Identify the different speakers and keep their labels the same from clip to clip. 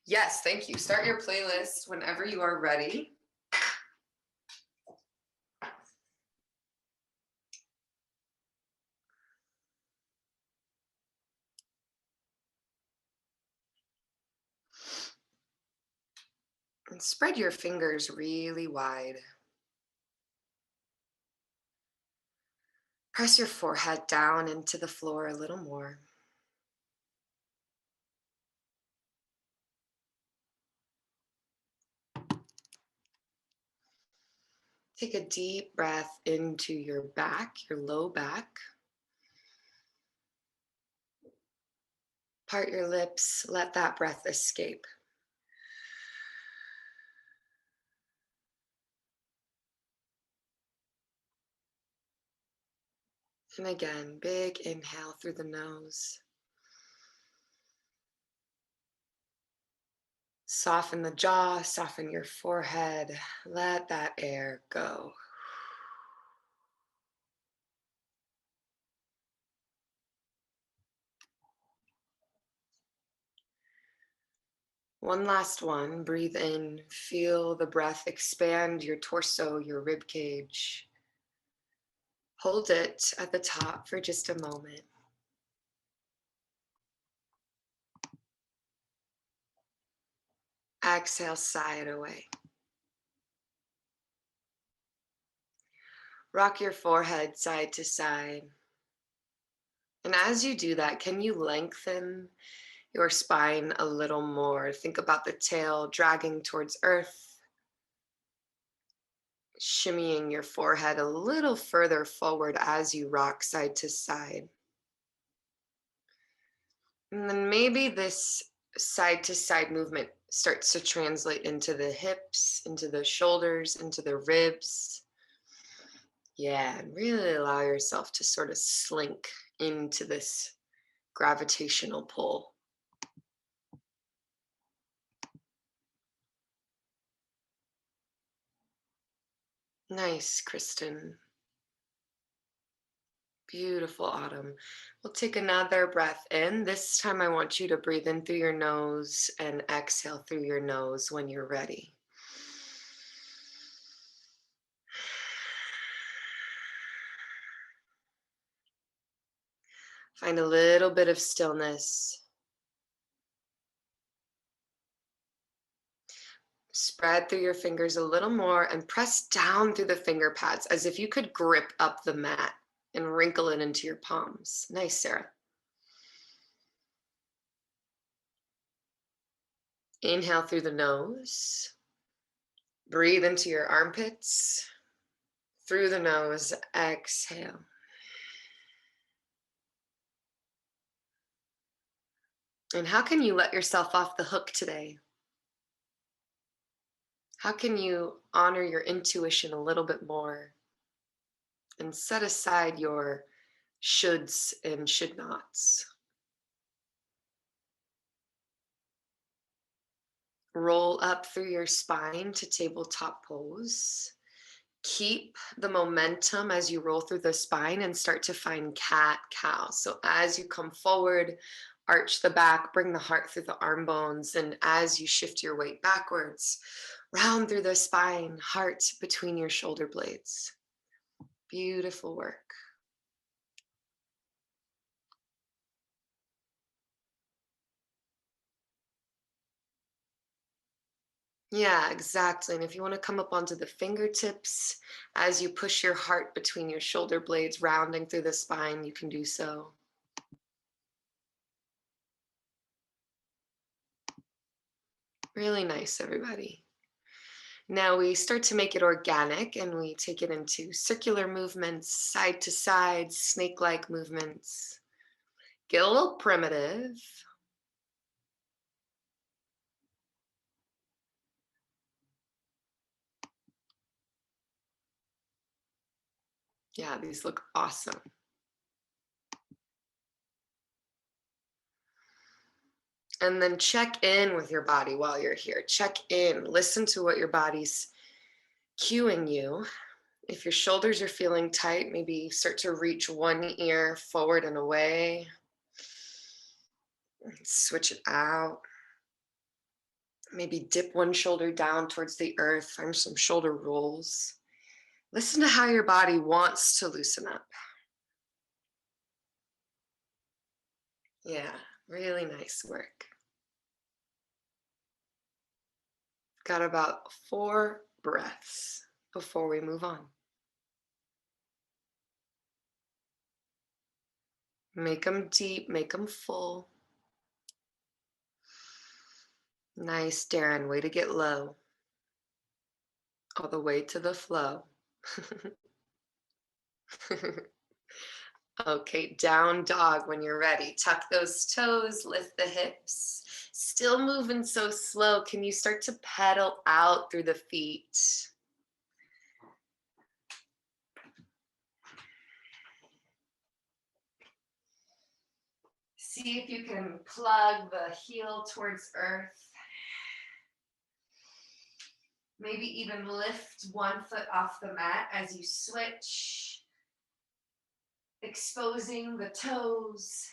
Speaker 1: Yes, thank you. Start your playlist whenever you are ready. And spread your fingers really wide. Press your forehead down into the floor a little more. Take a deep breath into your back, your low back. Part your lips, let that breath escape. And again, big inhale through the nose. Soften the jaw, soften your forehead. Let that air go. One last one. Breathe in. Feel the breath expand your torso, your rib cage. Hold it at the top for just a moment. Exhale, sigh it away. Rock your forehead side to side. And as you do that, can you lengthen your spine a little more? Think about the tail dragging towards earth, shimmying your forehead a little further forward as you rock side to side. And then maybe this side to side movement starts to translate into the hips, into the shoulders, into the ribs. Yeah, and really allow yourself to sort of slink into this gravitational pull. Nice, Kristen. Beautiful, Autumn. We'll take another breath in. This time I want you to breathe in through your nose and exhale through your nose when you're ready. Find a little bit of stillness. Spread through your fingers a little more and press down through the finger pads as if you could grip up the mat and wrinkle it into your palms. Nice, Sarah. Inhale through the nose. Breathe into your armpits. Through the nose, exhale. And how can you let yourself off the hook today? How can you honor your intuition a little bit more and set aside your shoulds and should nots? Roll up through your spine to tabletop pose. Keep the momentum as you roll through the spine and start to find cat cow. So as you come forward, arch the back, bring the heart through the arm bones. And as you shift your weight backwards, round through the spine, heart between your shoulder blades. Beautiful work. Yeah, exactly. And if you want to come up onto the fingertips as you push your heart between your shoulder blades, rounding through the spine, you can do so. Really nice, everybody. Now we start to make it organic and we take it into circular movements, side to side, snake-like movements. Get a little primitive. Yeah, these look awesome. And then check in with your body while you're here. Check in, listen to what your body's cueing you. If your shoulders are feeling tight, maybe start to reach one ear forward and away. Switch it out. Maybe dip one shoulder down towards the earth, find some shoulder rolls. Listen to how your body wants to loosen up. Yeah, really nice work. Got about 4 breaths before we move on. Make them deep, make them full. Nice, Darren, way to get low. All the way to the flow. Okay, down dog when you're ready. Tuck those toes, lift the hips. Still moving so slow. Can you start to pedal out through the feet? See if you can plug the heel towards earth. Maybe even lift one foot off the mat as you switch, exposing the toes.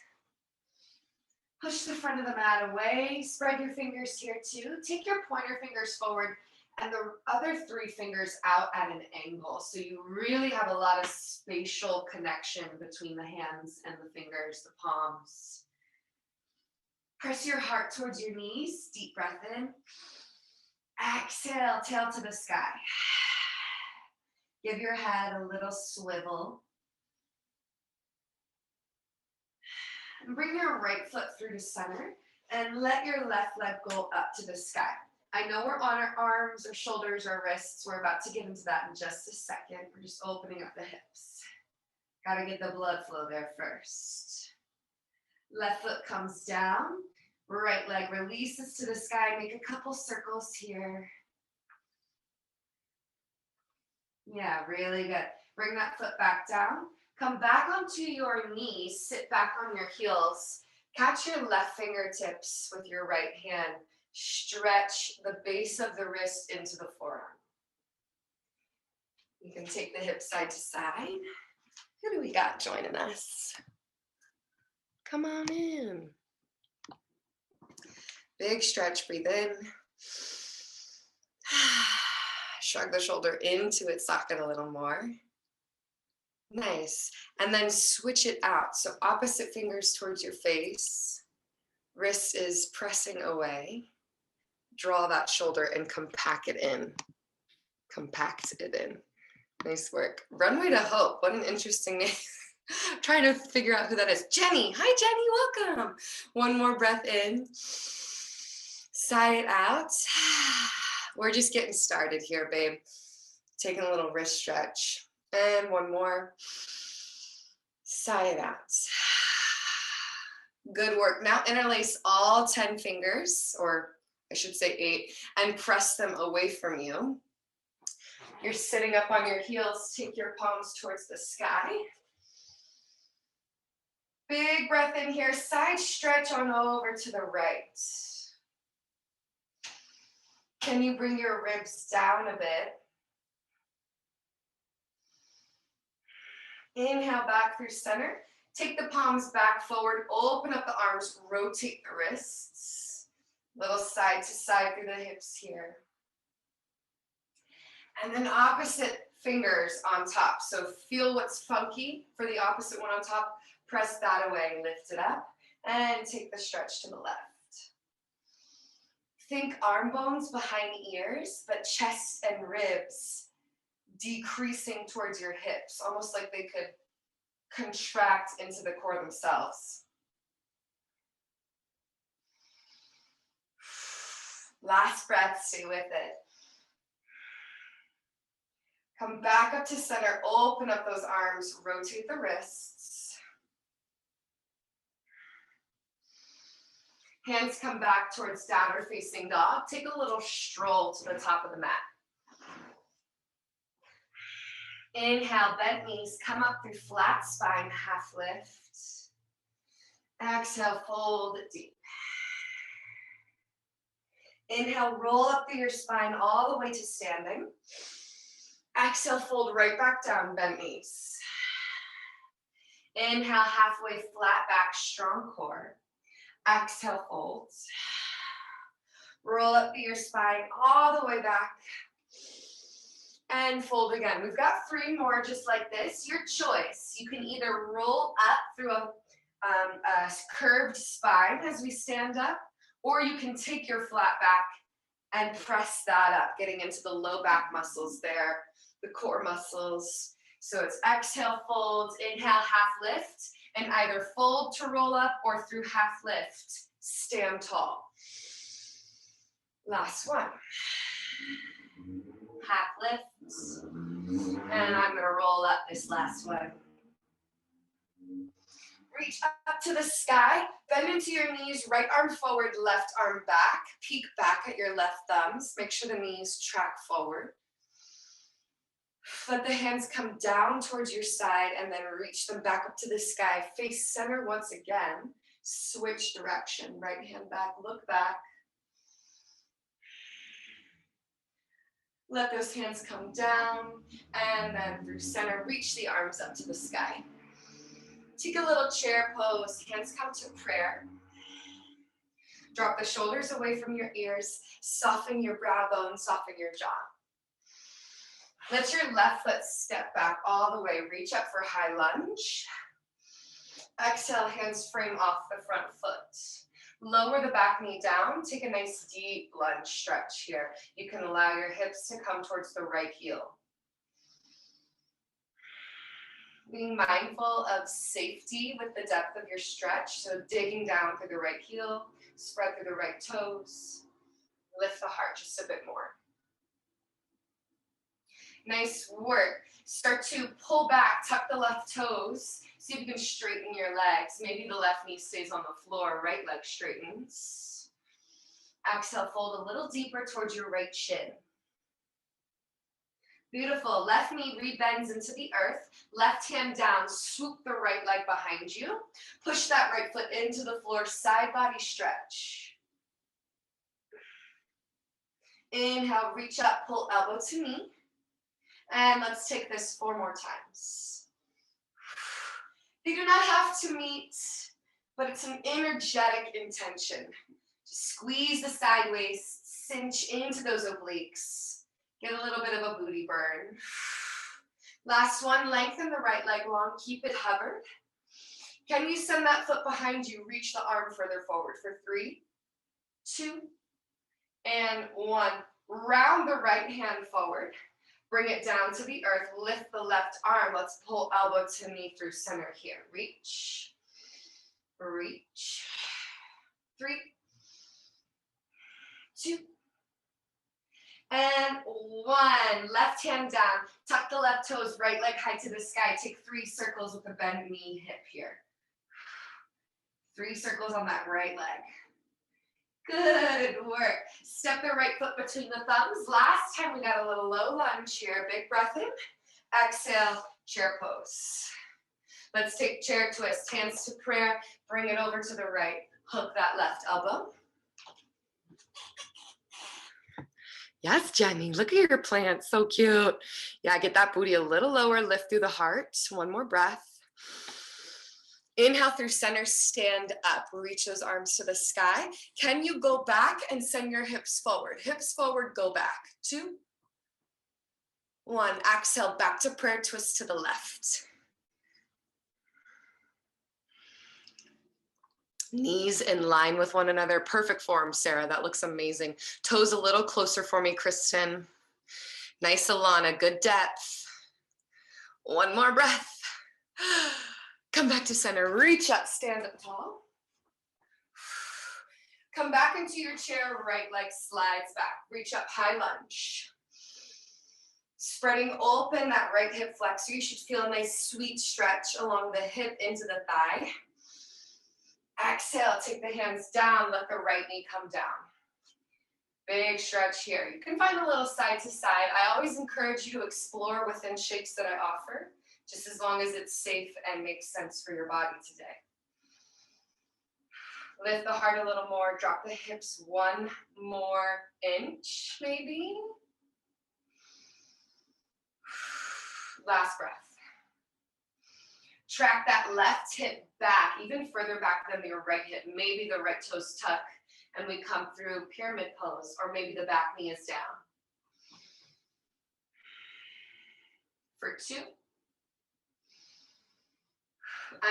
Speaker 1: Push the front of the mat away. Spread your fingers here too. Take your pointer fingers forward and the other 3 fingers out at an angle. So you really have a lot of spatial connection between the hands and the fingers, the palms. Press your heart towards your knees. Deep breath in. Exhale, tail to the sky. Give your head a little swivel. And bring your right foot through to center and let your left leg go up to the sky. I know we're on our arms or shoulders or wrists. We're about to get into that in just a second. We're just opening up the hips. Got to get the blood flow there first. Left foot comes down. Right leg releases to the sky. Make a couple circles here. Yeah, really good. Bring that foot back down. Come back onto your knees. Sit back on your heels. Catch your left fingertips with your right hand. Stretch the base of the wrist into the forearm. You can take the hips side to side. Who do we got joining us? Come on in. Big stretch, breathe in. Shrug the shoulder into its socket a little more. Nice. And then switch it out. So opposite fingers towards your face. Wrist is pressing away. Draw that shoulder and compact it in. Compact it in. Nice work. Runway to Hope. What an interesting name. I'm trying to figure out who that is. Jenny. Hi, Jenny. Welcome. One more breath in. Sigh it out. We're just getting started here, babe. Taking a little wrist stretch. And one more. Sigh it out. Good work. Now interlace all 10 fingers, or I should say 8, and press them away from you. You're sitting up on your heels. Take your palms towards the sky. Big breath in here. Side stretch on over to the right. Can you bring your ribs down a bit? Inhale back through center. Take the palms back forward. Open up the arms. Rotate the wrists. Little side to side through the hips here. And then opposite fingers on top. So feel what's funky for the opposite one on top. Press that away. Lift it up. And take the stretch to the left. Think arm bones behind ears, but chest and ribs decreasing towards your hips, almost like they could contract into the core themselves. Last breath, stay with it. Come back up to center, open up those arms, rotate the wrists. Hands come back towards downward facing dog. Take a little stroll to the top of the mat. Inhale, bent knees, come up through flat spine, half lift. Exhale, fold it deep. Inhale, roll up through your spine all the way to standing. Exhale, fold right back down, bent knees. Inhale, halfway flat back, strong core. Exhale, fold. Roll up through your spine all the way back. And fold again. We've got 3 more just like this. Your choice. You can either roll up through a curved spine as we stand up, or you can take your flat back and press that up, getting into the low back muscles there, the core muscles. So it's exhale, fold, inhale, half lift, and either fold to roll up or through half lift, stand tall. Last one. Half lifts, and I'm gonna roll up this last one. Reach up to the sky, bend into your knees, right arm forward, left arm back, peek back at your left thumbs, make sure the knees track forward. Let the hands come down towards your side and then reach them back up to the sky, face center once again, switch direction, right hand back, look back. Let those hands come down, and then through center, reach the arms up to the sky. Take a little chair pose, hands come to prayer. Drop the shoulders away from your ears, soften your brow bone, soften your jaw. Let your left foot step back all the way, reach up for high lunge. Exhale, hands frame off the front foot. Lower the back knee down, take a nice deep lunge stretch here. You can allow your hips to come towards the right heel. Being mindful of safety with the depth of your stretch, so digging down through the right heel, spread through the right toes, lift the heart just a bit more. Nice work. Start to pull back, tuck the left toes. See if you can straighten your legs. Maybe the left knee stays on the floor, right leg straightens. Exhale, fold a little deeper towards your right shin. Beautiful. Left knee rebends into the earth. Left hand down, swoop the right leg behind you. Push that right foot into the floor, side body stretch. Inhale, reach up, pull elbow to knee. And let's take this 4 more times. They do not have to meet, but it's an energetic intention. Just squeeze the side waist, cinch into those obliques. Get a little bit of a booty burn. Last one, lengthen the right leg long, keep it hovered. Can you send that foot behind you, reach the arm further forward for 3, 2, and 1. Round the right hand forward. Bring it down to the earth, lift the left arm. Let's pull elbow to knee through center here. Reach, reach. 3, 2, and 1. Left hand down, tuck the left toes, right leg high to the sky. Take 3 circles with the bent knee hip here. 3 circles on that right leg. Good work. Step the right foot between the thumbs. Last time we got a little low lunge here. Big breath in. Exhale, chair pose. Let's take chair twist. Hands to prayer. Bring it over to the right. Hook that left elbow. Yes, Jenny, look at your plant. So cute. Yeah, get that booty a little lower. Lift through the heart. 1 more breath. Inhale through center, stand up. Reach those arms to the sky. Can you go back and send your hips forward? Hips forward, go back. 2, 1. Exhale, back to prayer, twist to the left. Knees in line with one another. Perfect form, Sarah. That looks amazing. Toes a little closer for me, Kristen. Nice, Alana. Good depth. 1 more breath. Come back to center, reach up, stand up tall. Come back into your chair, right leg slides back. Reach up, high lunge. Spreading open that right hip flexor. You should feel a nice sweet stretch along the hip into the thigh. Exhale, take the hands down, let the right knee come down. Big stretch here. You can find a little side to side. I always encourage you to explore within shapes that I offer, just as long as it's safe and makes sense for your body today. Lift the heart a little more, drop the hips 1 more inch, maybe. Last breath. Track that left hip back, even further back than your right hip. Maybe the right toes tuck And we come through pyramid pose, or maybe the back knee is down. For 2.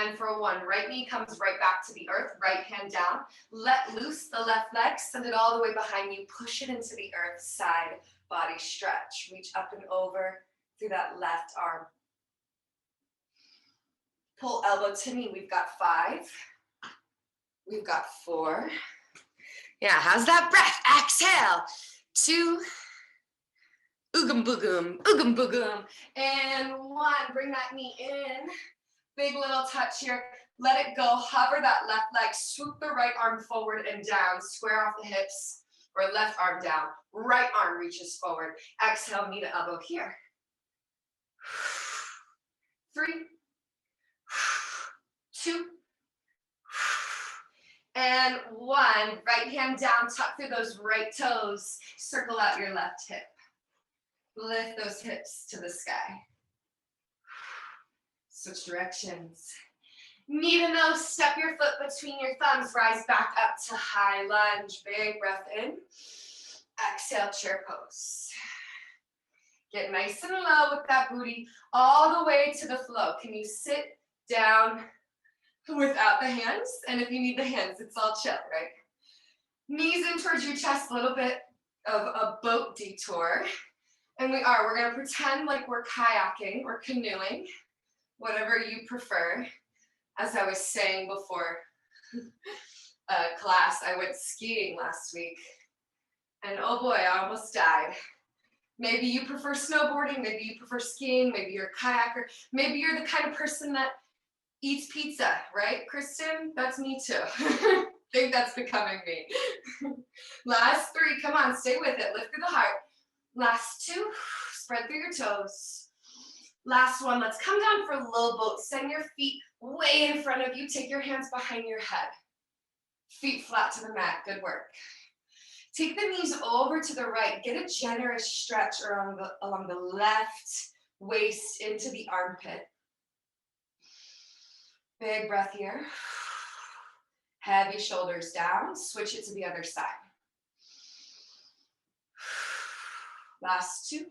Speaker 1: And for 1, right knee comes right back to the earth, right hand down. Let loose the left leg, send it all the way behind you. Push it into the earth, side body stretch. Reach up and over through that left arm. Pull elbow to knee. We've got 5. We've got 4. Yeah, how's that breath? Exhale. 2. Oogum boogum, oogum boogum. And 1, bring that knee in. Big little touch here. Let it go. Hover that left leg. Swoop the right arm forward and down. Square off the hips, or left arm down. Right arm reaches forward. Exhale, knee to elbow here. 3, 2, and 1. Right hand down, tuck through those right toes. Circle out your left hip. Lift those hips to the sky. Switch directions. Knee to nose, step your foot between your thumbs. Rise back up to high lunge. Big breath in. Exhale, chair pose. Get nice and low with that booty all the way to the flow. Can you sit down without the hands? And if you need the hands, it's all chill, right? Knees in towards your chest, a little bit of a boat detour. And we're going to pretend like we're kayaking or canoeing, whatever you prefer. As I was saying before class, I went skiing last week. And oh boy, I almost died. Maybe you prefer snowboarding, maybe you prefer skiing, maybe you're a kayaker, maybe you're the kind of person that eats pizza, right, Kristen? That's me too. I think that's becoming me. Last 3, come on, stay with it. Lift through the heart. Last 2, spread through your toes. Last 1, let's come down for a little boat. Send your feet way in front of you. Take your hands behind your head. Feet flat to the mat, good work. Take the knees over to the right. Get a generous stretch along the left waist into the armpit. Big breath here. Heavy shoulders down. Switch it to the other side. Last 2.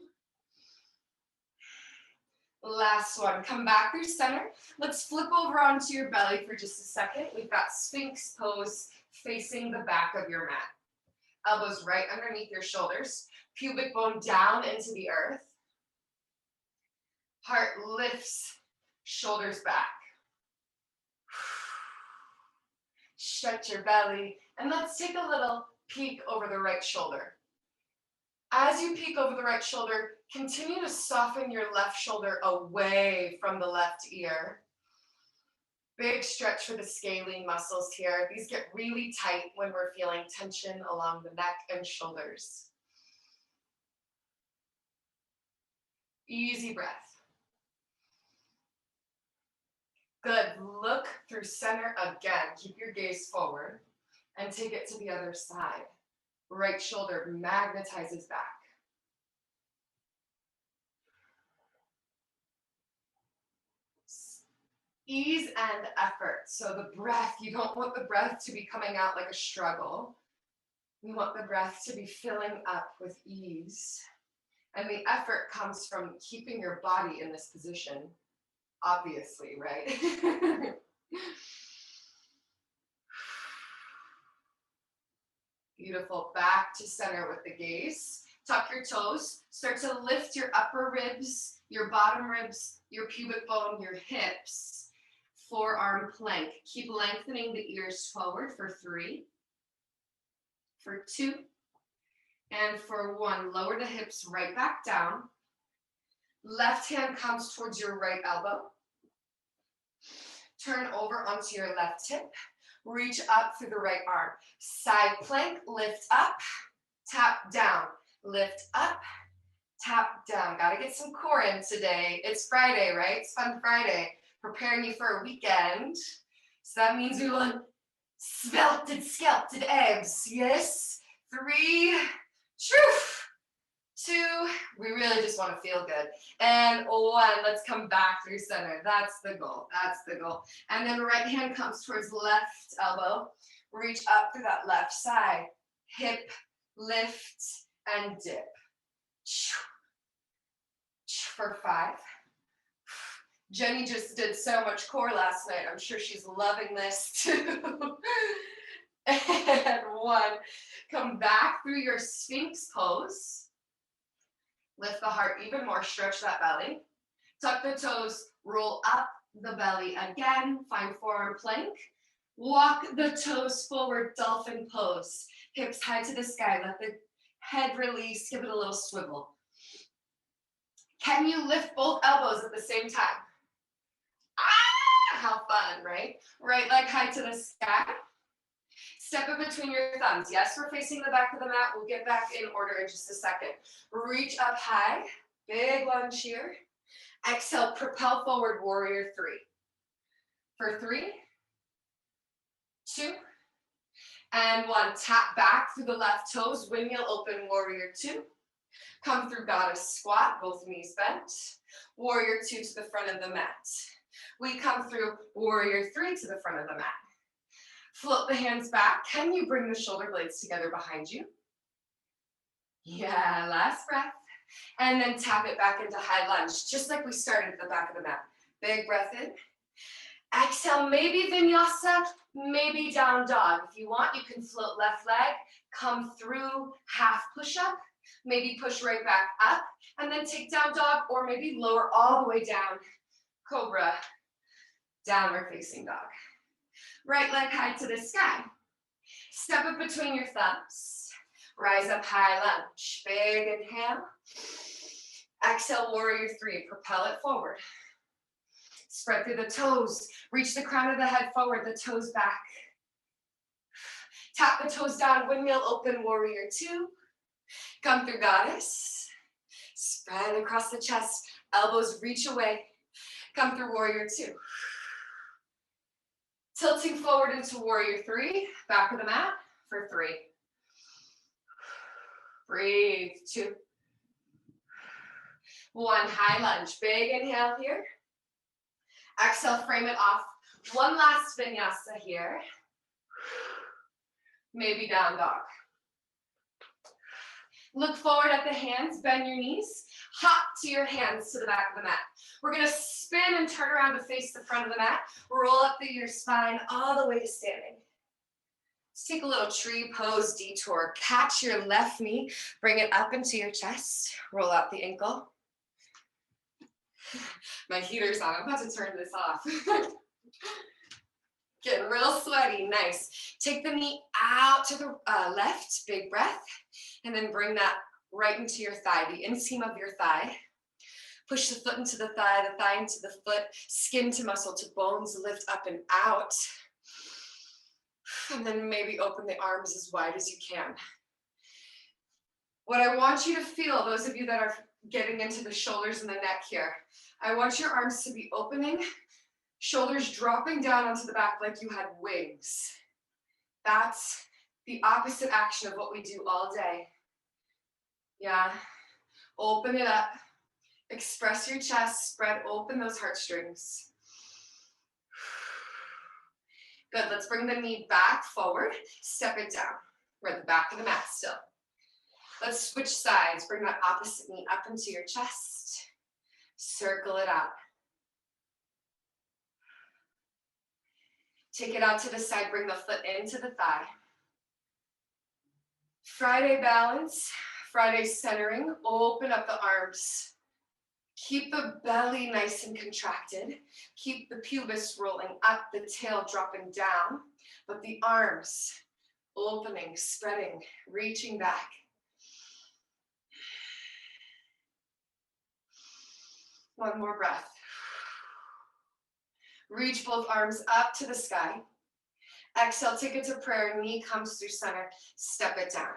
Speaker 1: Last 1. Come back through center. Let's flip over onto your belly for just a second. We've got Sphinx pose facing the back of your mat. Elbows right underneath your shoulders. Pubic bone down into the earth. Heart lifts, shoulders back. Stretch your belly, and let's take a little peek over the right shoulder. As you peek over the right shoulder, continue to soften your left shoulder away from the left ear. Big stretch for the scalene muscles here. These get really tight when we're feeling tension along the neck and shoulders. Easy breath. Good. Look through center again. Keep your gaze forward and take it to the other side. Right shoulder magnetizes back. Ease and effort. So the breath, you don't want the breath to be coming out like a struggle. You want the breath to be filling up with ease. And the effort comes from keeping your body in this position, obviously, right? Beautiful. Back to center with the gaze. Tuck your toes. Start to lift your upper ribs, your bottom ribs, your pubic bone, your hips. Forearm plank. Keep lengthening the ears forward for 3, for 2, and for 1. Lower the hips right back down. Left hand comes towards your right elbow. Turn over onto your left hip. Reach up through the right arm. Side plank, lift up, tap down. Lift up, tap down. Gotta get some core in today. It's Friday, right? It's Fun Friday. Preparing you for a weekend. So that means we want sculpted abs. Yes. 3, 2, we really just want to feel good. And 1, let's come back through center. That's the goal. That's the goal. And then right hand comes towards left elbow. Reach up through that left side. Hip, lift, and dip. For 5. Jenny just did so much core last night. I'm sure she's loving this too. And 1. Come back through your Sphinx pose. Lift the heart even more. Stretch that belly. Tuck the toes. Roll up the belly again. Find forearm plank. Walk the toes forward. Dolphin pose. Hips high to the sky. Let the head release. Give it a little swivel. Can you lift both elbows at the same time? Ah, how fun, right? Right leg high to the sky. Step in between your thumbs. Yes, we're facing the back of the mat. We'll get back in order in just a second. Reach up high. Big lunge here. Exhale, propel forward, warrior 3. For 3, 2, and 1. Tap back through the left toes. Windmill open, warrior 2. Come through goddess squat, both knees bent. Warrior 2 to the front of the mat. We come through warrior 3 to the front of the mat. Float the hands back. Can you bring the shoulder blades together behind you? Yeah, last breath. And then tap it back into high lunge, just like we started at the back of the mat. Big breath in. Exhale, maybe vinyasa, maybe down dog. If you want, you can float left leg, come through half push-up, maybe push right back up, and then take down dog, or maybe lower all the way down, cobra, downward facing dog. Right leg high to the sky. Step up between your thumbs. Rise up high lunge. Big inhale. Exhale, warrior 3. Propel it forward. Spread through the toes. Reach the crown of the head forward, the toes back. Tap the toes down, windmill open, warrior 2. Come through goddess. Spread across the chest. Elbows reach away. Come through warrior 2. Tilting forward into warrior 3. Back of the mat for 3. Breathe. 2. 1. High lunge. Big inhale here. Exhale, frame it off. 1 last vinyasa here. Maybe down dog. Look forward at the hands, bend your knees. Hop to your hands to the back of the mat. We're gonna spin and turn around to face the front of the mat. Roll up through your spine all the way to standing. Let's take a little tree pose detour. Catch your left knee, bring it up into your chest. Roll out the ankle. My heater's on, I'm about to turn this off. Getting real sweaty, nice. Take the knee out to the left, big breath, and then bring that right into your thigh, the inseam of your thigh. Push the foot into the thigh into the foot, skin to muscle to bones, lift up and out. And then maybe open the arms as wide as you can. What I want you to feel, those of you that are getting into the shoulders and the neck here, I want your arms to be opening, shoulders dropping down onto the back like you had wings. That's the opposite action of what we do all day. Yeah, open it up, express your chest, spread open those heartstrings. Good, let's bring the knee back forward, step it down. We're at the back of the mat still. Let's switch sides, bring that opposite knee up into your chest, circle it out. Take it out to the side, bring the foot into the thigh. Friday balance, Friday centering, open up the arms. Keep the belly nice and contracted. Keep the pubis rolling up, the tail dropping down, but the arms opening, spreading, reaching back. One more breath. Reach both arms up to the sky. Exhale, take it to prayer, knee comes through center, step it down.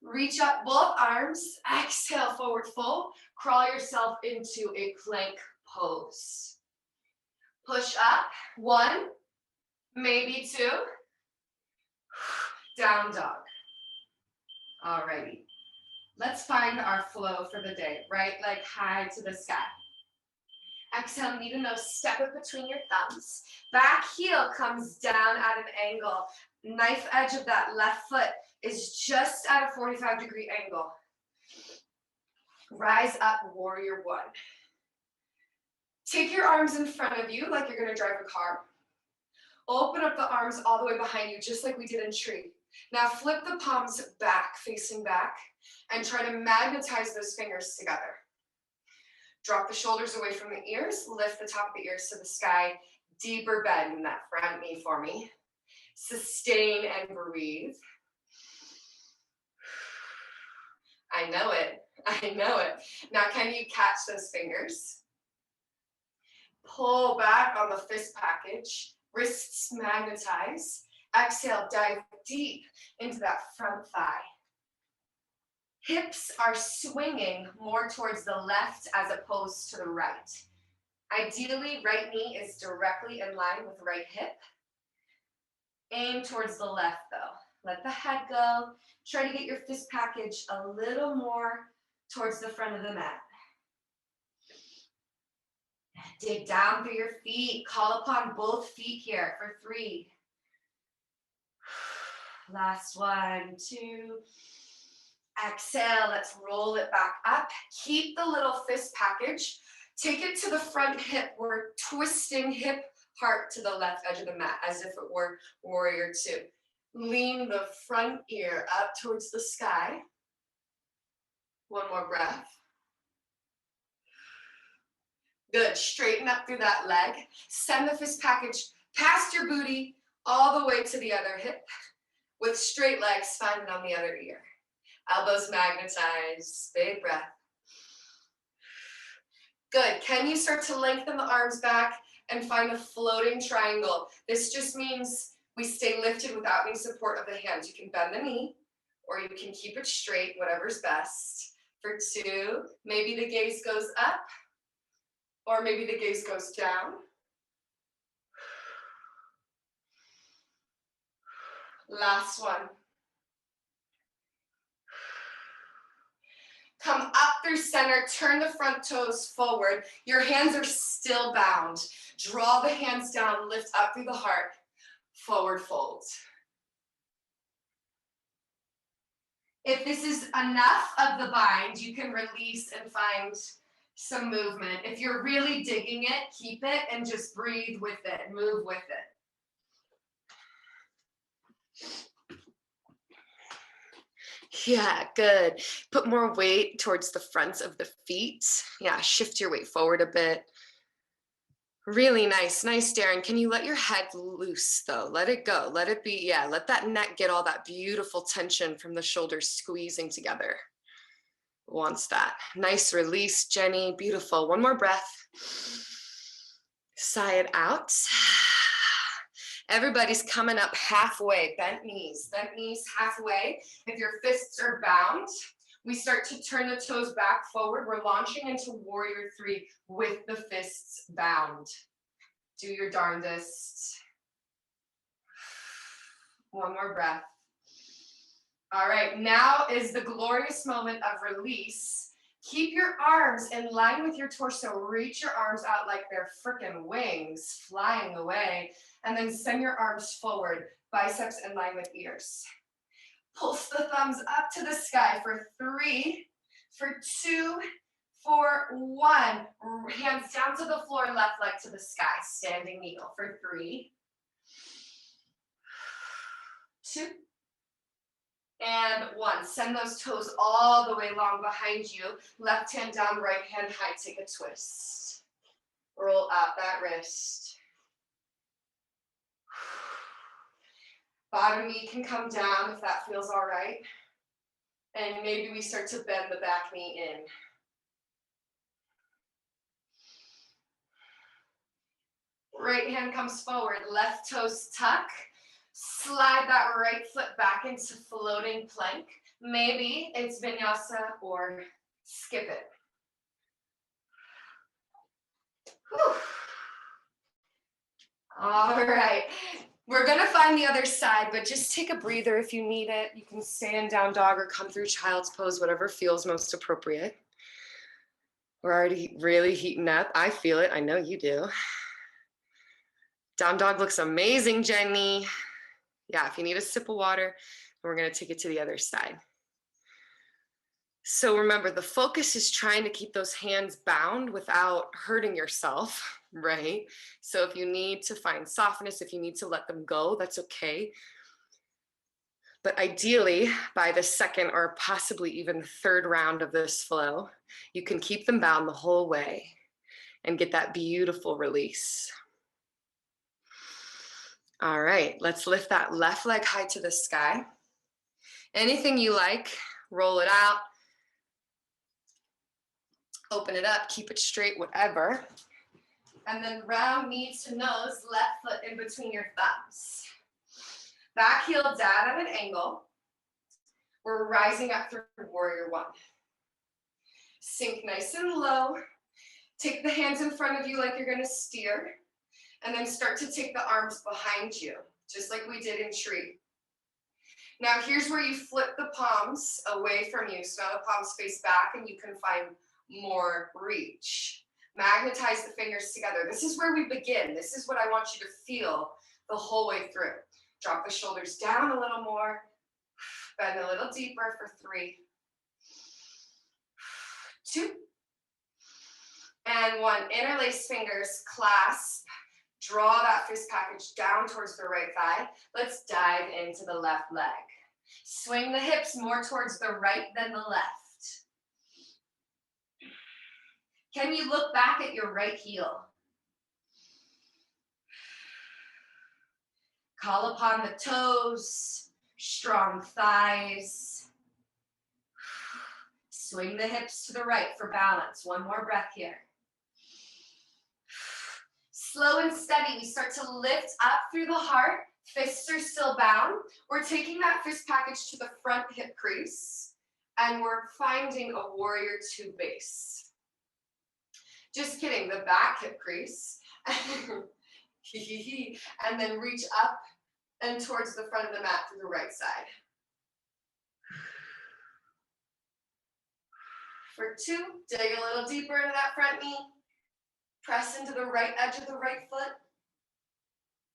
Speaker 1: Reach up both arms, exhale, forward fold, crawl yourself into a plank pose. Push up, 1, maybe 2, down dog. Alrighty, let's find our flow for the day. Right leg high to the sky. Exhale, knee to nose, step it between your thumbs. Back heel comes down at an angle. Knife edge of that left foot is just at a 45-degree angle. Rise up, warrior one. Take your arms in front of you like you're gonna drive a car. Open up the arms all the way behind you, just like we did in tree. Now flip the palms back, facing back, and try to magnetize those fingers together. Drop the shoulders away from the ears, lift the top of the ears to the sky, deeper bend in that front knee for me. Sustain and breathe. I know it, I know it. Now can you catch those fingers? Pull back on the fist package, wrists magnetize. Exhale, dive deep into that front thigh. Hips are swinging more towards the left as opposed to the right. Ideally, right knee is directly in line with right hip. Aim towards the left though. Let the head go. Try to get your fist package a little more towards the front of the mat. Dig down through your feet. Call upon both feet here for 3. Last 1, 2. Exhale, let's roll it back up. Keep the little fist package. Take it to the front hip. We're twisting hip heart to the left edge of the mat as if it were warrior 2. Lean the front ear up towards the sky. One more breath. Good, straighten up through that leg. Send the fist package past your booty all the way to the other hip. With straight legs, find it on the other ear. Elbows magnetize, big breath. Good, can you start to lengthen the arms back and find a floating triangle? This just means we stay lifted without any support of the hands. You can bend the knee, or you can keep it straight, whatever's best. For 2, maybe the gaze goes up, or maybe the gaze goes down. Last 1. Come up through center, turn the front toes forward. Your hands are still bound. Draw the hands down, lift up through the heart. Forward fold. If this is enough of the bind, you can release and find some movement. If you're really digging it, keep it and just breathe with it, move with it. Yeah, good. Put more weight towards the fronts of the feet. Yeah, shift your weight forward a bit. Really nice, nice, Darren. Can you let your head loose though? Let it go, let it be, yeah, let that neck get all that beautiful tension from the shoulders squeezing together. Wants that. Nice release, Jenny, beautiful. One more breath. Sigh it out. Everybody's coming up halfway, bent knees halfway. If your fists are bound, we start to turn the toes back forward. We're launching into warrior 3 with the fists bound. Do your darndest. One more breath. All right, now is the glorious moment of release. Keep your arms in line with your torso. Reach your arms out like they're freaking wings flying away. And then send your arms forward, biceps in line with ears. Pulse the thumbs up to the sky for 3, for 2, for 1. Hands down to the floor, left leg to the sky. Standing eagle for 3, 2, and 1. Send those toes all the way long behind you. Left hand down, right hand high. Take a twist. Roll out that wrist. Bottom knee can come down if that feels all right. And maybe we start to bend the back knee in. Right hand comes forward, left toes tuck. Slide that right foot back into floating plank. Maybe it's vinyasa or skip it. Whew. All right. We're gonna find the other side, but just take a breather if you need it. You can stay in down dog or come through child's pose, whatever feels most appropriate. We're already really heating up. I feel it, I know you do. Down dog looks amazing, Jenny. Yeah, if you need a sip of water, we're gonna take it to the other side. So remember, the focus is trying to keep those hands bound without hurting yourself, right? So if you need to find softness, if you need to let them go, that's okay. But ideally, by the second or possibly even third round of this flow, you can keep them bound the whole way and get that beautiful release. All right, let's lift that left leg high to the sky. Anything you like, roll it out, open it up, keep it straight, whatever. And then round knee to nose, left foot in between your thumbs. Back heel down at an angle. We're rising up through warrior one. Sink nice and low. Take the hands in front of you like you're gonna steer. And then start to take the arms behind you, just like we did in tree. Now here's where you flip the palms away from you, so now the palms face back and you can find more reach. Magnetize the fingers together. This is where we begin. This is what I want you to feel the whole way through. Drop the shoulders down a little more. Bend a little deeper for 3, 2, and 1. Interlace fingers, clasp. Draw that fist package down towards the right thigh. Let's dive into the left leg. Swing the hips more towards the right than the left. Can you look back at your right heel? Call upon the toes, strong thighs. Swing the hips to the right for balance. One more breath here. Slow and steady, we start to lift up through the heart. Fists are still bound. We're taking that fist package to the front hip crease, and we're finding a warrior two base. Just kidding, the back hip crease. And then reach up and towards the front of the mat through the right side. For 2, dig a little deeper into that front knee. Press into the right edge of the right foot.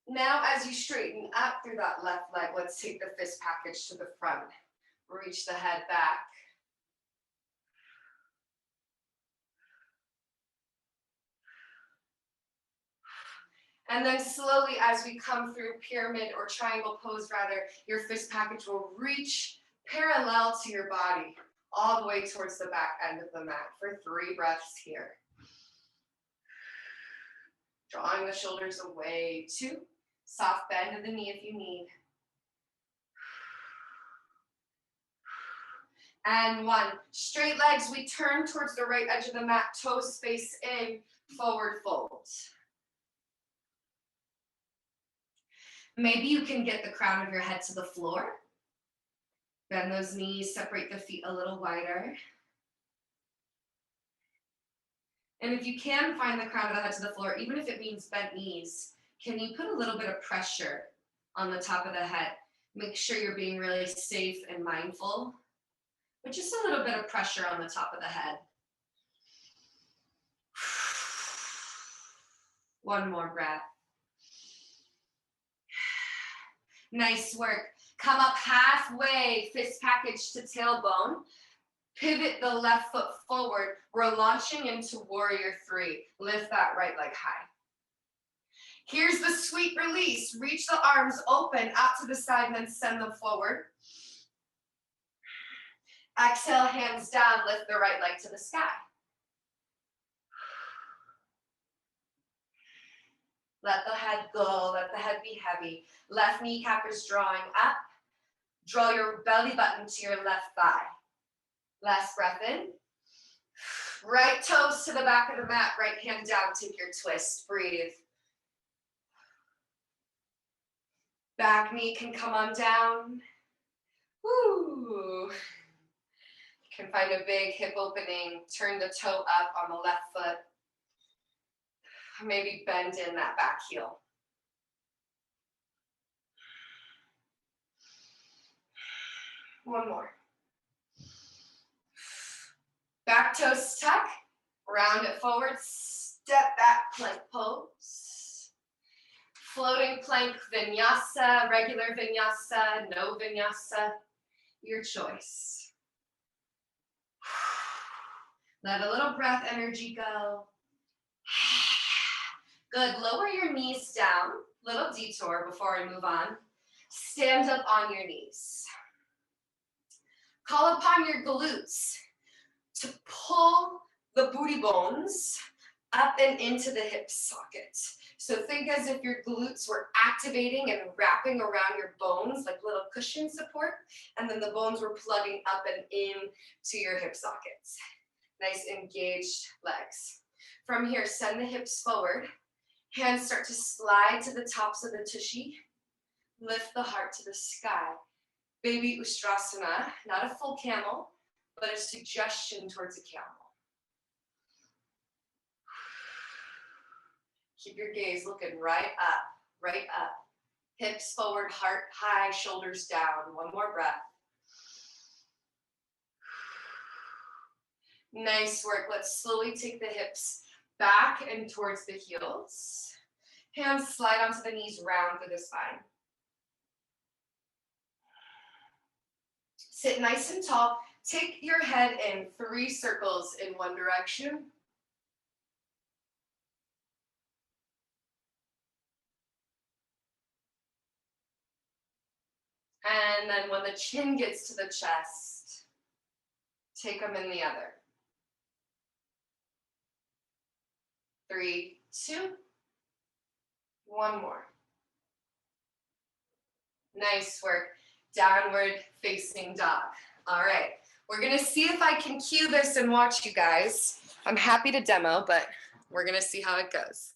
Speaker 1: Now as you straighten up through that left leg, let's take the fist package to the front. Reach the head back. And then slowly as we come through pyramid or triangle pose rather, your fist package will reach parallel to your body, all the way towards the back end of the mat for 3 breaths here. Drawing the shoulders away, 2. Soft bend of the knee if you need. And 1. Straight legs, we turn towards the right edge of the mat, toes space in, forward fold. Maybe you can get the crown of your head to the floor. Bend those knees, separate the feet a little wider. And if you can find the crown of the head to the floor, even if it means bent knees, can you put a little bit of pressure on the top of the head? Make sure you're being really safe and mindful, but just a little bit of pressure on the top of the head. 1 more breath. Nice work. Come up halfway, fist package to tailbone. Pivot the left foot forward. We're launching into warrior 3. Lift that right leg high. Here's the sweet release. Reach the arms open out to the side and then send them forward. Exhale, hands down, lift the right leg to the sky. Let the head go, let the head be heavy. Left kneecap is drawing up. Draw your belly button to your left thigh. Last breath in. Right toes to the back of the mat, right hand down, take your twist, breathe. Back knee can come on down. Woo. You can find a big hip opening, turn the toe up on the left foot. Maybe bend in that back heel. One more. Back toes tuck, round it forward, step back plank pose. Floating plank vinyasa, regular vinyasa, no vinyasa, your choice. Let a little breath energy go. Good, lower your knees down, little detour before I move on. Stand up on your knees. Call upon your glutes to pull the booty bones up and into the hip socket. So think as if your glutes were activating and wrapping around your bones like little cushion support, and then the bones were plugging up and in to your hip sockets. Nice engaged legs. From here, send the hips forward. Hands start to slide to the tops of the tushy. Lift the heart to the sky. Baby Ustrasana, not a full camel, but a suggestion towards a camel. Keep your gaze looking right up, right up. Hips forward, heart high, shoulders down. One more breath. Nice work. Let's slowly take the hips back and towards the heels. Hands slide onto the knees, round through the spine. Sit nice and tall. Take your head in 3 circles in one direction. And then when the chin gets to the chest, take them in the other. 3, 2, 1 more. Nice work. Downward facing dog. All right, we're gonna see if I can cue this and watch you guys. I'm happy to demo, but we're gonna see how it goes.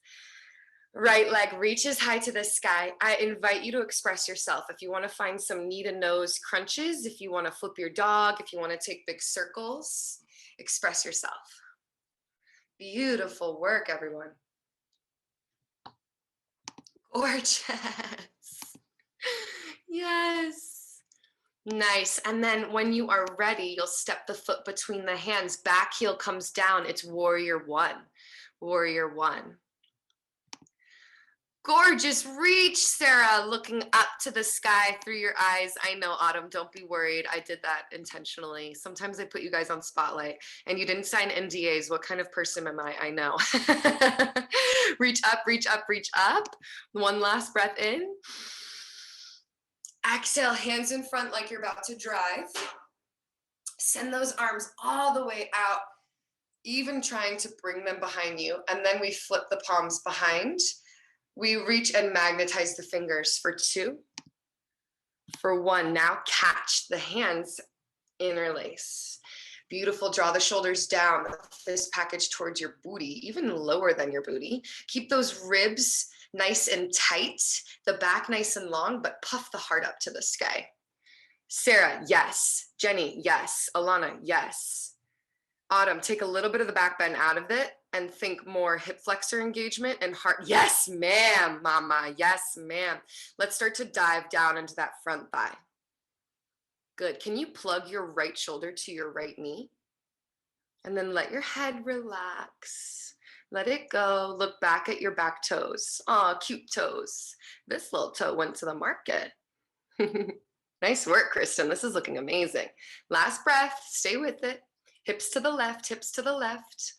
Speaker 1: Right leg reaches high to the sky. I invite you to express yourself. If you want to find some knee to nose crunches, if you want to flip your dog, if you want to take big circles, express yourself. Beautiful work, everyone. Gorgeous. Yes. Nice. And then when you are ready, you'll step the foot between the hands. Back heel comes down. It's warrior 1. Warrior 1. Gorgeous reach, Sarah, looking up to the sky through your eyes. I know, Autumn, don't be worried. I did that intentionally. Sometimes I put you guys on spotlight and you didn't sign NDAs. What kind of person am I? I know. Reach up, reach up, reach up. One last breath in. Exhale, hands in front like you're about to drive. Send those arms all the way out, even trying to bring them behind you. And then we flip the palms behind. We reach and magnetize the fingers for 2, for 1. Now catch the hands, interlace. Beautiful. Draw the shoulders down, the fist package towards your booty, even lower than your booty. Keep those ribs nice and tight, the back nice and long, but puff the heart up to the sky. Sarah, yes. Jenny, yes. Alana, yes. Autumn, take a little bit of the back bend out of it and think more hip flexor engagement and heart. Yes, ma'am, mama. Yes, ma'am. Let's start to dive down into that front thigh. Good. Can you plug your right shoulder to your right knee? And then let your head relax. Let it go. Look back at your back toes. Aw, cute toes. This little toe went to the market. Nice work, Kristen. This is looking amazing. Last breath. Stay with it. Hips to the left, hips to the left.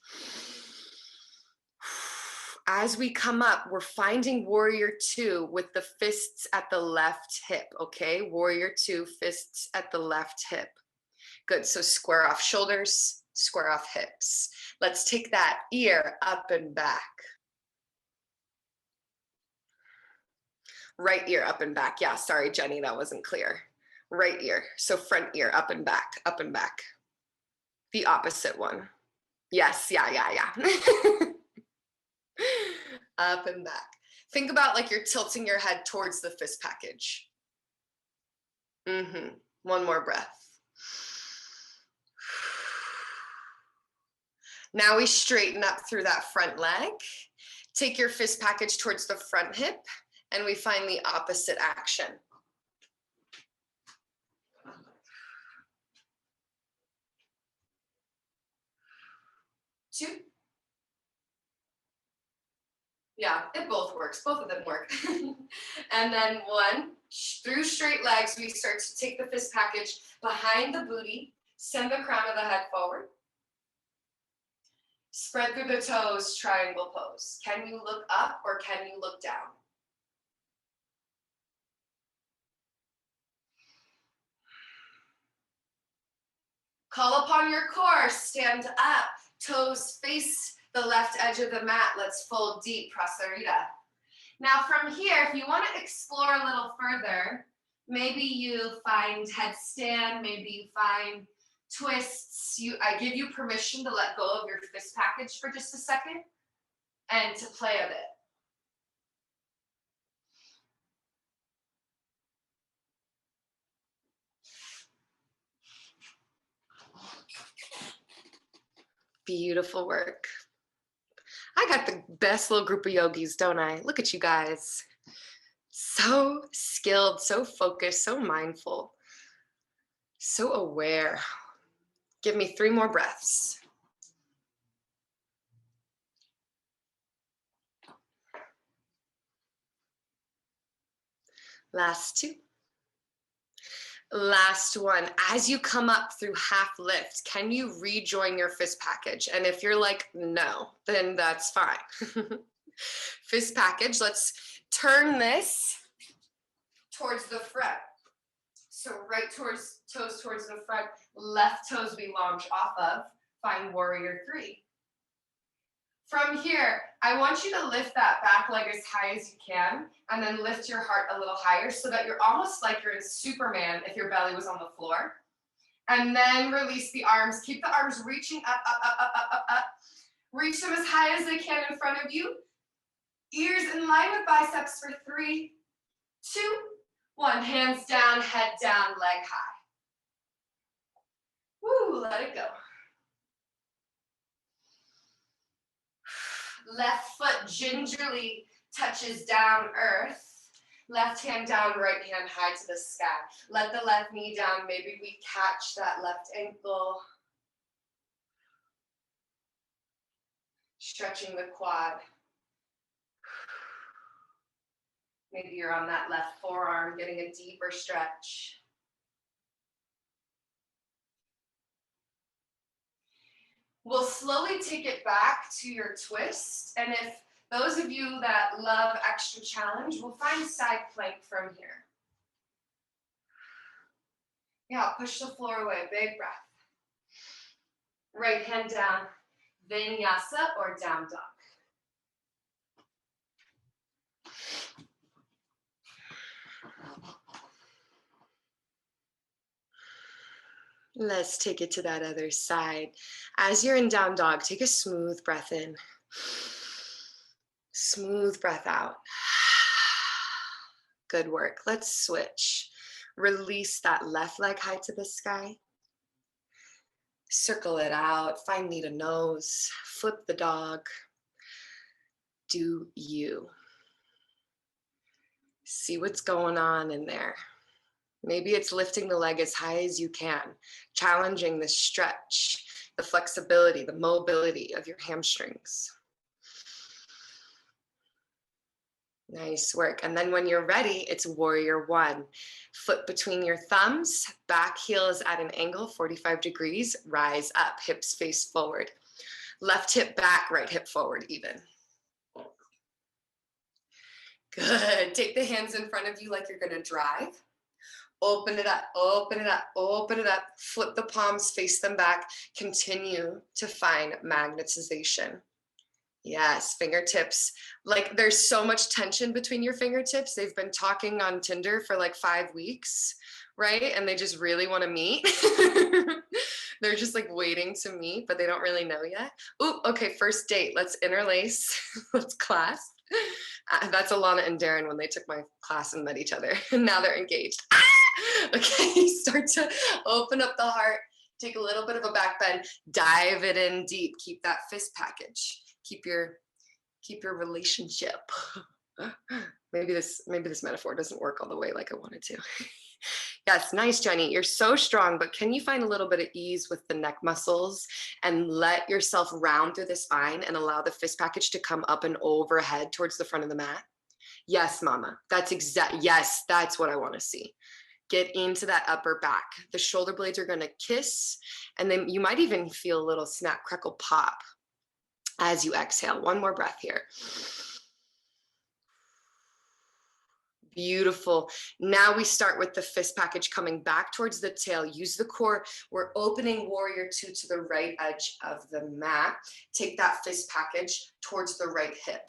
Speaker 1: As we come up, we're finding warrior 2 with the fists at the left hip, okay? Warrior 2, fists at the left hip. Good, so square off shoulders, square off hips. Let's take that ear up and back. Right ear up and back. Yeah, sorry, Jenny, that wasn't clear. Right ear, so front ear up and back, up and back. The opposite one. Yes, yeah. Up and back. Think about like you're tilting your head towards the fist package. One more breath. Now we straighten up through that front leg. Take your fist package towards the front hip, and we find the opposite action. Two. Yeah, it both works. Both of them work. And then one, through straight legs, we start to take the fist package behind the booty, send the crown of the head forward. Spread through the toes, triangle pose. Can you look up or can you look down? Call upon your core, stand up, toes face the left edge of the mat. Let's fold deep, prasarita. Now from here, if you want to explore a little further, maybe you find headstand, maybe you find twists. I give you permission to let go of your fist package for just a second and to play a bit. Beautiful work. I got the best little group of yogis, don't I? Look at you guys. So skilled, so focused, so mindful, so aware. Give me 3 more breaths. Last 2. Last one. As you come up through half lift, can you rejoin your fist package? And if you're like, no, then that's fine. Fist package, let's turn this towards the front. So right toes towards the front, left toes we launch off of, find warrior 3. From here, I want you to lift that back leg as high as you can, and then lift your heart a little higher so that you're almost like you're in Superman if your belly was on the floor. And then release the arms. Keep the arms reaching up, up, up, up, up, up, up. Reach them as high as they can in front of you. Ears in line with biceps for 3, 2, 1. Hands down, head down, leg high. Woo, let it go. Left foot gingerly touches down earth. Left hand down, right hand high to the sky. Let the left knee down. Maybe we catch that left ankle. Stretching the quad. Maybe you're on that left forearm, getting a deeper stretch. We'll slowly take it back to your twist. And if those of you that love extra challenge, we'll find side plank from here. Yeah, push the floor away, big breath. Right hand down, vinyasa or down dog. Let's take it to that other side. As you're in down dog, take a smooth breath in. Smooth breath out. Good work. Let's switch. Release that left leg high to the sky. Circle it out. Find knee to nose. Flip the dog. Do you. See what's going on in there. Maybe it's lifting the leg as high as you can, challenging the stretch, the flexibility, the mobility of your hamstrings. Nice work. And then when you're ready, it's warrior 1. Foot between your thumbs, back heel is at an angle, 45 degrees, rise up, hips face forward. Left hip back, right hip forward even. Good. Take the hands in front of you like you're going to drive. Open it up, open it up, open it up. Flip the palms, face them back. Continue to find magnetization. Yes, fingertips. Like there's so much tension between your fingertips. They've been talking on Tinder for like 5 weeks, right? And they just really want to meet. They're just like waiting to meet, but they don't really know yet. Ooh, okay, first date. Let's interlace. Let's clasp. That's Alana and Darren when they took my class and met each other. And now they're engaged. Okay, start to open up the heart. Take a little bit of a back bend. Dive it in deep. Keep that fist package. Keep your relationship. Maybe this metaphor doesn't work all the way like I wanted to. Yes, nice, Jenny. You're so strong, but can you find a little bit of ease with the neck muscles and let yourself round through the spine and allow the fist package to come up and overhead towards the front of the mat? Yes, mama. Yes, that's what I want to see. Get into that upper back. The shoulder blades are going to kiss, and then you might even feel a little snap, crackle, pop as you exhale. One more breath here. Beautiful. Now we start with the fist package coming back towards the tail. Use the core. We're opening warrior two to the right edge of the mat. Take that fist package towards the right hip.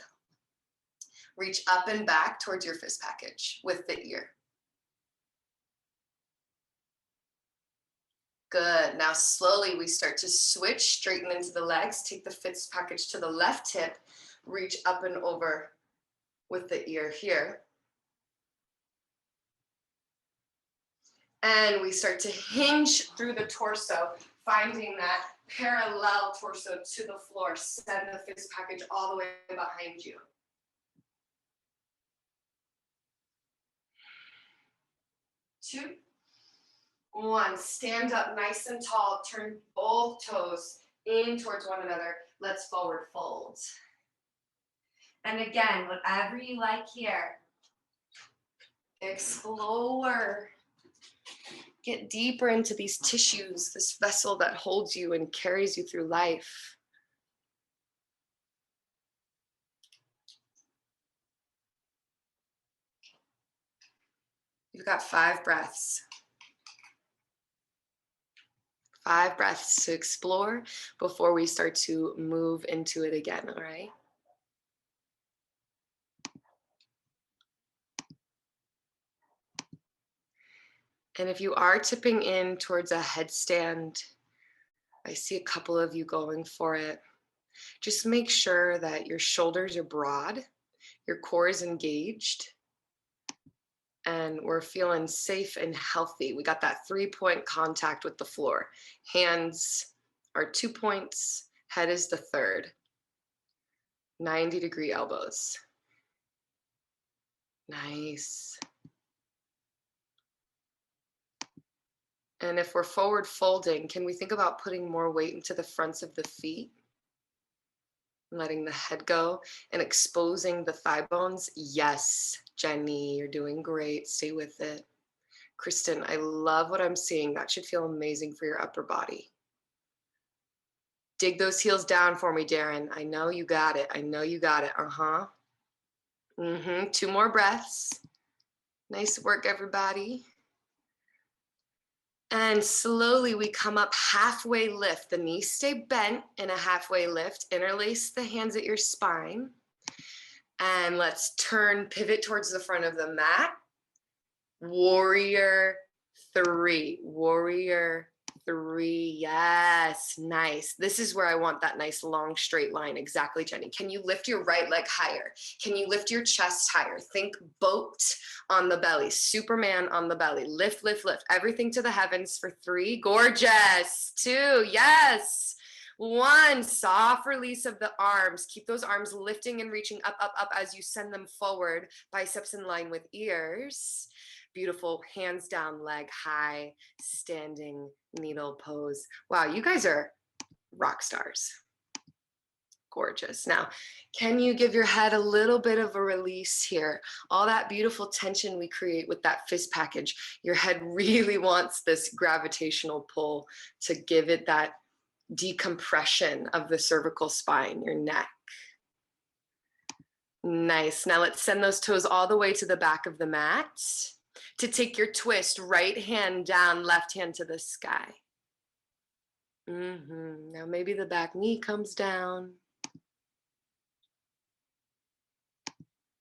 Speaker 1: Reach up and back towards your fist package with the ear. Good. Now slowly we start to switch, straighten into the legs. Take the fist package to the left hip. Reach up and over with the ear here. And we start to hinge through the torso, finding that parallel torso to the floor. Send the fist package all the way behind you. Two, one. Stand up nice and tall. Turn both toes in towards one another. Let's forward fold. And again, whatever you like here. Explore. Get deeper into these tissues, this vessel that holds you and carries you through life. You've got 5 breaths. 5 breaths to explore before we start to move into it again, all right? And if you are tipping in towards a headstand, I see a couple of you going for it. Just make sure that your shoulders are broad, your core is engaged, and we're feeling safe and healthy. We got that 3-point contact with the floor. Hands are 2 points, head is the third. 90-degree elbows. Nice. And if we're forward folding, can we think about putting more weight into the fronts of the feet? Letting the head go and exposing the thigh bones. Yes, Jenny, you're doing great. Stay with it. Kristen, I love what I'm seeing. That should feel amazing for your upper body. Dig those heels down for me, Darren. I know you got it. I know you got it. Uh-huh. 2 more breaths. Nice work, everybody. And slowly we come up, halfway lift. The knees stay bent in a halfway lift. Interlace the hands at your spine. And let's turn, pivot towards the front of the mat. Warrior 3. Warrior 3. Yes, nice. This is where I want that nice long straight line. Exactly, Jenny. Can you lift your right leg higher? Can you lift your chest higher? Think boat on the belly, Superman on the belly. Lift, lift, lift. Everything to the heavens for 3. Gorgeous. 2. Yes. 1. Soft release of the arms. Keep those arms lifting and reaching up, up, up as you send them forward. Biceps in line with ears. Beautiful. Hands down, leg high, standing needle pose. Wow, you guys are rock stars. Gorgeous. Now, can you give your head a little bit of a release here? All that beautiful tension we create with that fist package, your head really wants this gravitational pull to give it that decompression of the cervical spine, your neck. Nice. Now let's send those toes all the way to the back of the mat. To take your twist, right hand down, left hand to the sky. Now maybe the back knee comes down.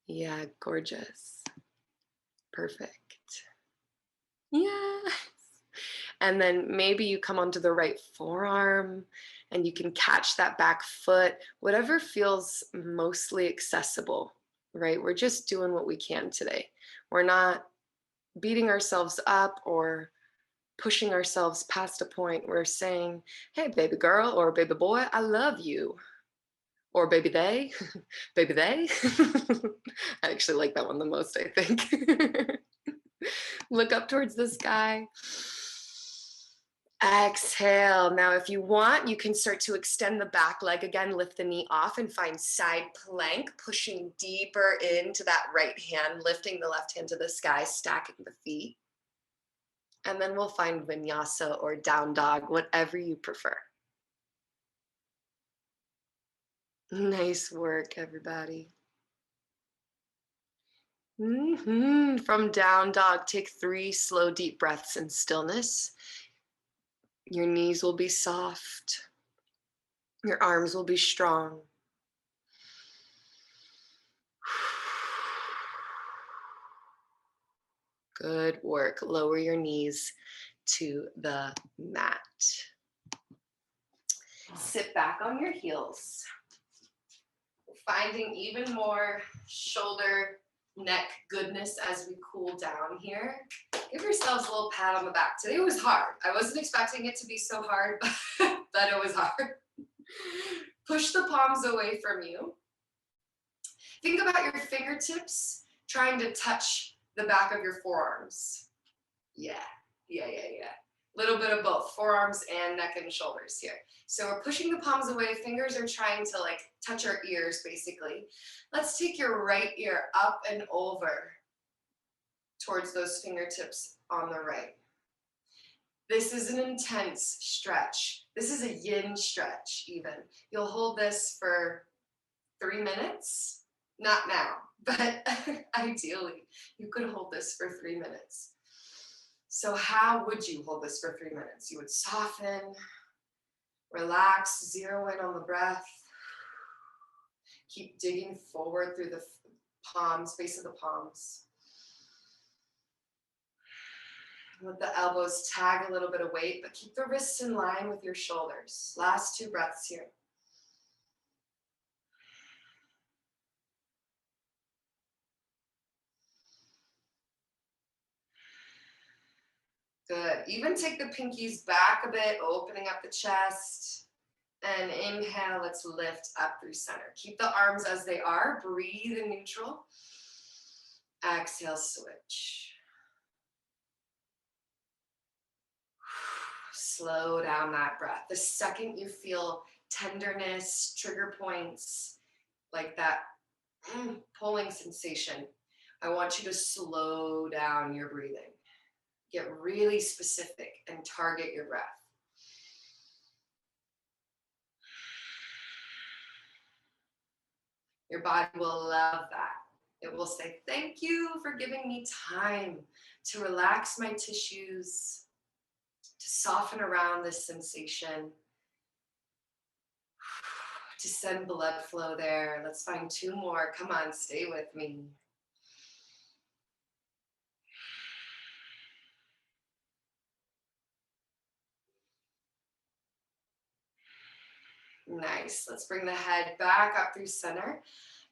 Speaker 1: Yeah, gorgeous. Perfect. Yes. And then maybe you come onto the right forearm and you can catch that back foot, whatever feels mostly accessible, right? We're just doing what we can today. We're not beating ourselves up or pushing ourselves past a point. We're saying, hey, baby girl or baby boy, I love you. Or baby they, baby they. I actually like that one the most, I think. Look up towards the sky. Exhale. Now, if you want, you can start to extend the back leg again, lift the knee off and find side plank, pushing deeper into that right hand, lifting the left hand to the sky, stacking the feet. And then we'll find vinyasa or down dog, whatever you prefer. Nice work, everybody. From down dog, take 3 slow, deep breaths in stillness. Your knees will be soft. Your arms will be strong. Good work. Lower your knees to the mat. Sit back on your heels. Finding even more shoulder, neck goodness as we cool down here. Give yourselves a little pat on the back. Today was hard. I wasn't expecting it to be so hard, but it was hard. Push the palms away from you. Think about your fingertips trying to touch the back of your forearms. Yeah. Little bit of both, forearms and neck and shoulders here. So we're pushing the palms away. Fingers are trying to like touch our ears, basically. Let's take your right ear up and over towards those fingertips on the right. This is an intense stretch. This is a yin stretch even. You'll hold this for 3 minutes. Not now, but ideally you could hold this for 3 minutes. So how would you hold this for 3 minutes? You would soften, relax, zero in on the breath. Keep digging forward through the palms, base of the palms. Let the elbows tag a little bit of weight, but keep the wrists in line with your shoulders. Last 2 breaths here. Good. Even take the pinkies back a bit, opening up the chest. And inhale, let's lift up through center. Keep the arms as they are. Breathe in neutral. Exhale, switch. Slow down that breath. The second you feel tenderness, trigger points, like that pulling sensation, I want you to slow down your breathing. Get really specific and target your breath. Your body will love that. It will say, thank you for giving me time to relax my tissues, to soften around this sensation, to send blood flow there. Let's find 2 more. Come on, stay with me. Nice. Let's bring the head back up through center.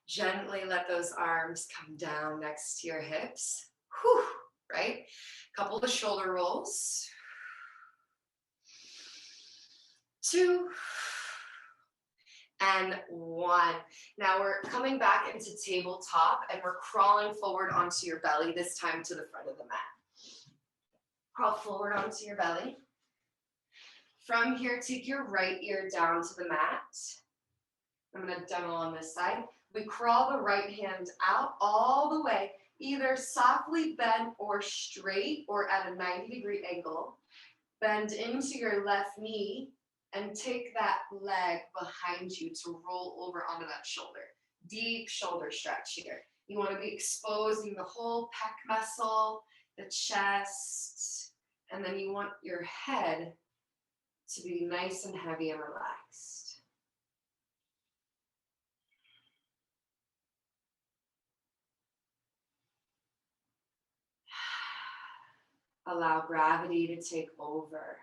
Speaker 1: Gently let those arms come down next to your hips. Whew, right? Couple of shoulder rolls. 2 and 1. Now we're coming back into tabletop and we're crawling forward onto your belly, this time to the front of the mat. Crawl forward onto your belly. From here, take your right ear down to the mat. I'm going to demo on this side. We crawl the right hand out all the way, either softly bent or straight or at a 90-degree angle. Bend into your left knee and take that leg behind you to roll over onto that shoulder. Deep shoulder stretch here. You want to be exposing the whole pec muscle, the chest, and then you want your head to be nice and heavy and relaxed. Allow gravity to take over.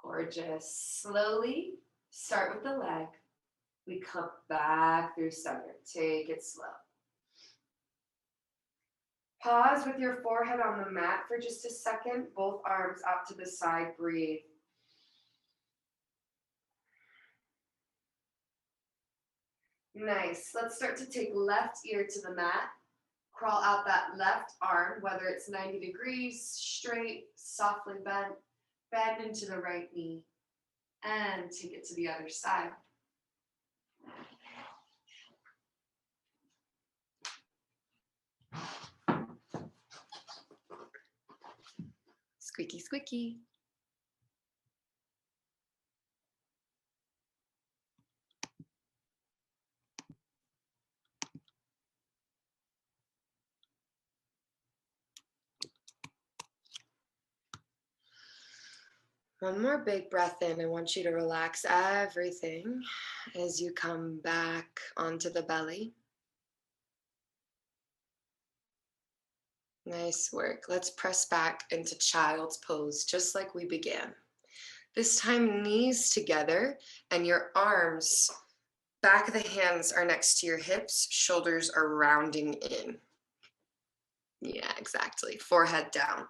Speaker 1: Gorgeous. Slowly start with the leg. We come back through center. Take it slow. Pause with your forehead on the mat for just a second. Both arms up to the side. Breathe. Nice. Let's start to take left ear to the mat. Crawl out that left arm, whether it's 90 degrees, straight, softly bent. Bend into the right knee and take it to the other side. Squeaky, squeaky. One more big breath in. I want you to relax everything as you come back onto the belly. Nice work. Let's press back into child's pose, just like we began. This time, knees together and your arms, back of the hands are next to your hips, shoulders are rounding in. Yeah, exactly. Forehead down.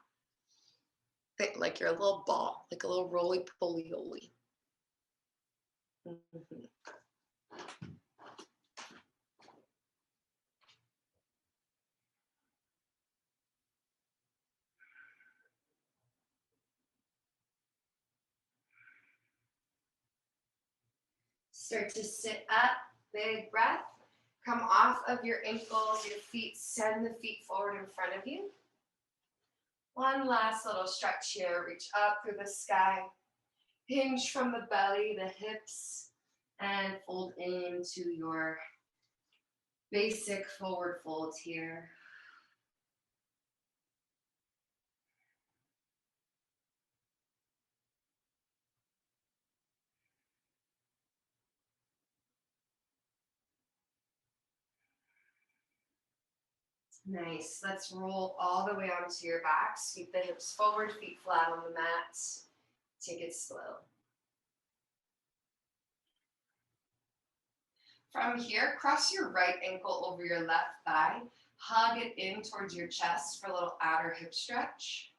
Speaker 1: Think like you're a little ball, like a little roly-poly-oly. Mm-hmm. Start to sit up, big breath. Come off of your ankles, your feet, send the feet forward in front of you. One last little stretch here. Reach up through the sky. Hinge from the belly, the hips, and fold into your basic forward fold here. Nice. Let's roll all the way onto your back. Sweep the hips forward, feet flat on the mat. Take it slow. From here, cross your right ankle over your left thigh. Hug it in towards your chest for a little outer hip stretch.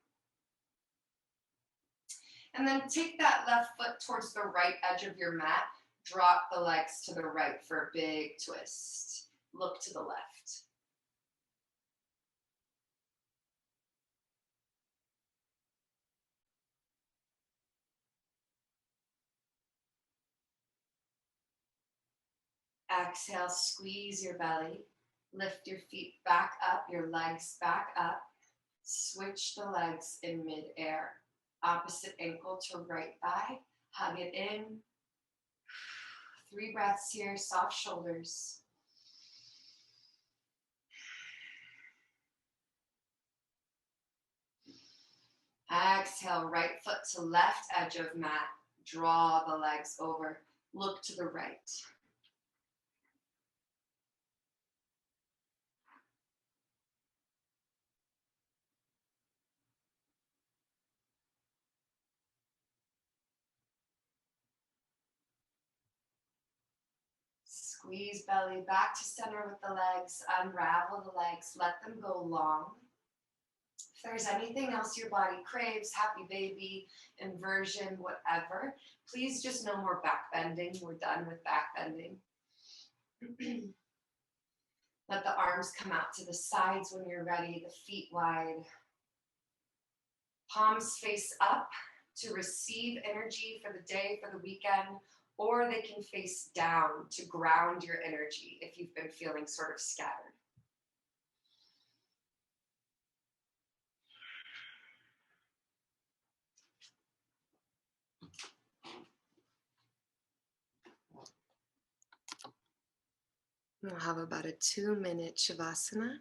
Speaker 1: And then take that left foot towards the right edge of your mat. Drop the legs to the right for a big twist. Look to the left. Exhale, squeeze your belly. Lift your feet back up, your legs back up. Switch the legs in midair. Opposite ankle to right thigh. Hug it in. 3 breaths here, soft shoulders. Exhale, right foot to left edge of mat. Draw the legs over. Look to the right. Squeeze belly back to center with the legs. Unravel the legs. Let them go long. If there's anything else your body craves, happy baby, inversion, whatever, please just no more back bending. We're done with back bending. Let the arms come out to the sides when you're ready, the feet wide. Palms face up to receive energy for the day, for the weekend, or they can face down to ground your energy if you've been feeling sort of scattered. We'll have about a 2-minute Shavasana.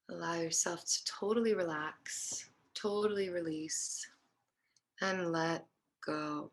Speaker 1: Allow yourself to totally relax, totally release, and let go.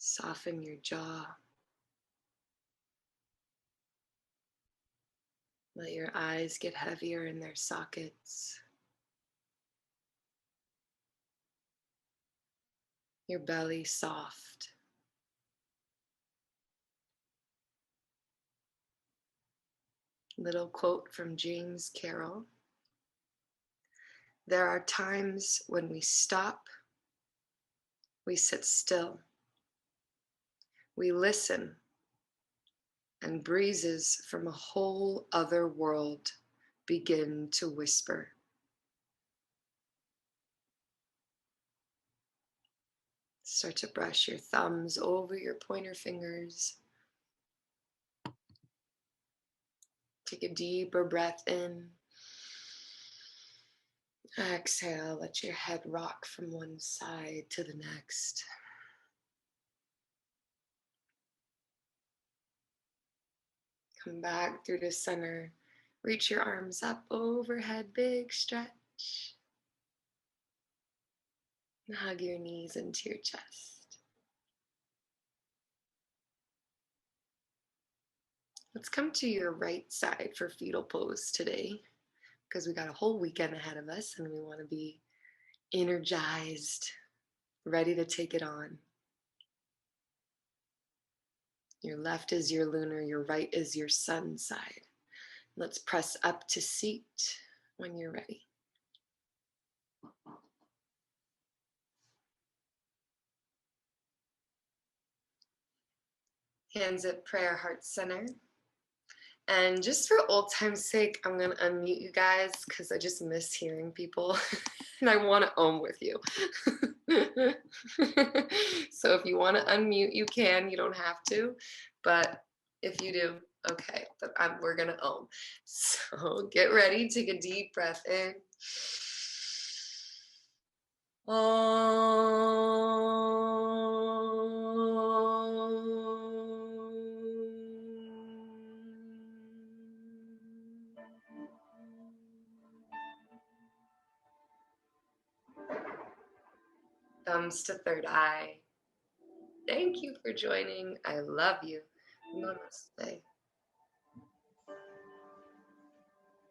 Speaker 1: Soften your jaw. Let your eyes get heavier in their sockets. Your belly soft. Little quote from James Carroll. There are times when we stop, we sit still, we listen, and breezes from a whole other world begin to whisper. Start to brush your thumbs over your pointer fingers. Take a deeper breath in. Exhale, let your head rock from one side to the next. Come back through the center. Reach your arms up overhead, big stretch. And hug your knees into your chest. Let's come to your right side for fetal pose today, because we got a whole weekend ahead of us and we want to be energized, ready to take it on. Your left is your lunar, your right is your sun side. Let's press up to seat when you're ready. Hands at prayer, heart center. And just for old time's sake, I'm going to unmute you guys because I just miss hearing people and I want to with you. So if you want to unmute, you can. You don't have to. But if you do, okay, but we're going to ohm. So get ready. Take a deep breath in. Thumbs to third eye. Thank you for joining. I love you. Namaste.